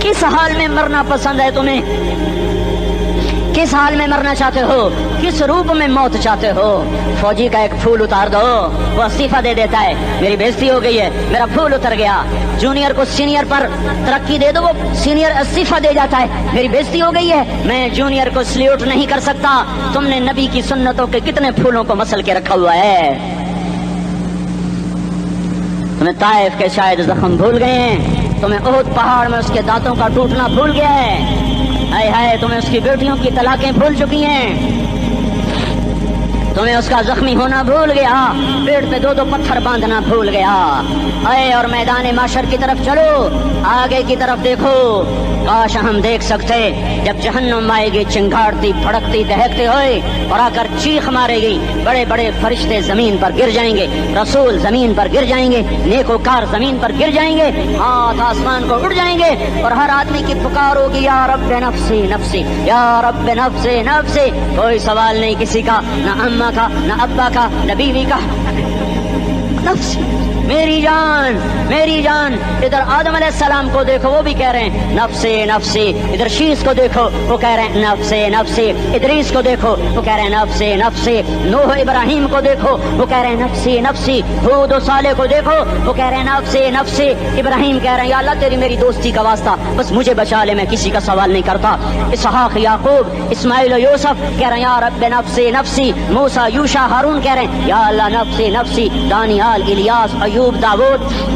किस हाल में मरना पसंद है तुम्हें? किस हाल में मरना चाहते हो? किस रूप में मौत चाहते हो? फौजी का एक फूल उतार दो, वो इस्तीफा दे देता है, मेरी बेइज्जती हो गई है, मेरा फूल उतर गया। जूनियर को सीनियर पर तरक्की दे दो, वो सीनियर इस्तीफा दे जाता है, मेरी बेइज्जती हो गई है, मैं जूनियर को सल्यूट नहीं कर सकता। तुमने नबी की सुन्नतों के कितने फूलों को मसल के रखा हुआ है। तुम्हें ताइफ के शायद जख्म भूल गए हैं, तुम्हें ओहद पहाड़ में उसके दांतों का टूटना भूल गया है। हाय हाय, तुम्हें उसकी बेटियों की तलाकें भूल चुकी हैं, तुम्हें उसका जख्मी होना भूल गया, पेट पे दो दो पत्थर बांधना भूल गया। आए और मैदान माशर की तरफ चलो, आगे की तरफ देखो। काश हम देख सकते जब जहन्नुम आएगी चिंगारती भड़कती दहकते हुए और आकर चीख मारेगी, बड़े बड़े फरिश्ते जमीन पर गिर जाएंगे, रसूल जमीन पर गिर जाएंगे, नेकोकार जमीन पर गिर जाएंगे, हाथ आसमान को उड़ जाएंगे और हर आदमी की पुकार होगी, या रब्बे नफ्सी नफ्सी, या रब्बे नफ्सी नफ्सी। कोई सवाल नहीं किसी का, न अम्मा का, न अब्बा का, न बीवी का, नफ्सी, मेरी जान, मेरी जान। इधर आदम अलैहिस्सलाम को देखो, वो भी कह रहे हैं नफ्से नफ्से। इधर शीस को देखो, वो कह रहे हैं नफ्से नफ्से। इदरीस को देखो, वो कह रहे हैं नफ्से नफ्से। नूह इब्राहिम को देखो, वो कह रहे हैं नफ्से नफ्से। हूद और सालेह को देखो, वो कह रहे हैं नफ्से नफ्से। इब्राहिम कह रहे हैं या अल्लाह तेरी मेरी दोस्ती का वास्ता, बस मुझे बचा ले, मैं किसी का सवाल नहीं करता। इसहाक, याकूब, इस्माइल और यूसुफ कह रहे हैं या रब्बे नफ्से नफ्सी। मूसा, यूशा, हारून कह रहे हैं या अल्लाह नफ्से नफ्सी। दानियाल, इलियास, अयूब, दाऊद,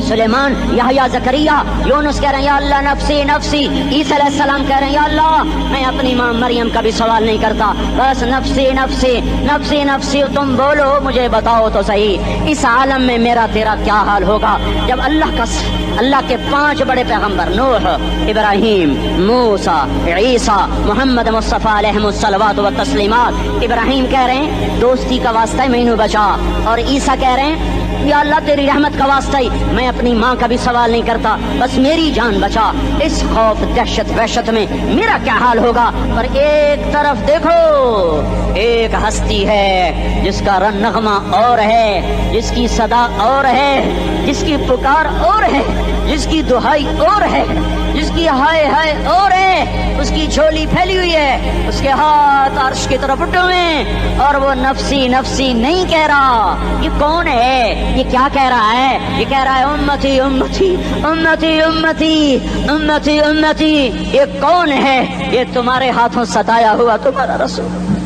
सुलेमान, यहया, जकरिया, यूनुस कह रहे हैं या अल्लाह नफ्सी नफ्सी। ईसा अलैहिस्सलाम कह रहे हैं या अल्लाह मैं अपनी मां मरियम का भी सवाल नहीं करता, बस नफ्सी नफ्सी नफ्सी नफ्सी। तुम बोलो, मुझे बताओ तो सही, इस आलम में मेरा तेरा क्या हाल होगा जब अल्लाह के 5 बड़े पैगंबर नूह, इब्राहिम, मूसा, ईसा, मोहम्मद मुस्तफा अलैहिस्सलात व तस्लीमात। इब्राहिम कह रहे हैं दोस्ती का वास्ता मैनू बचा, और ईसा कह रहे हैं या अल्लाह तेरी रहमत का वास्ता ही मैं अपनी माँ का भी सवाल नहीं करता, बस मेरी जान बचा। इस खौफ दहशत वहशत में मेरा क्या हाल होगा। पर एक तरफ देखो, एक हस्ती है जिसका नगमा और है, जिसकी सदा और है, जिसकी पुकार और है, जिसकी दुहाई और है, जिसकी हाय हाय और है, उसकी झोली फैली हुई है, उसके हाथ अर्श की तरफ उठे हुए हैं, और वो नफ्सी नफ्सी नहीं कह रहा। ये कौन है? ये क्या कह रहा है? ये कह रहा है उम्मती उम्मती उम्मती उम्मती उम्मती उम्मती। ये कौन है? ये तुम्हारे हाथों सताया हुआ तुम्हारा रसूल।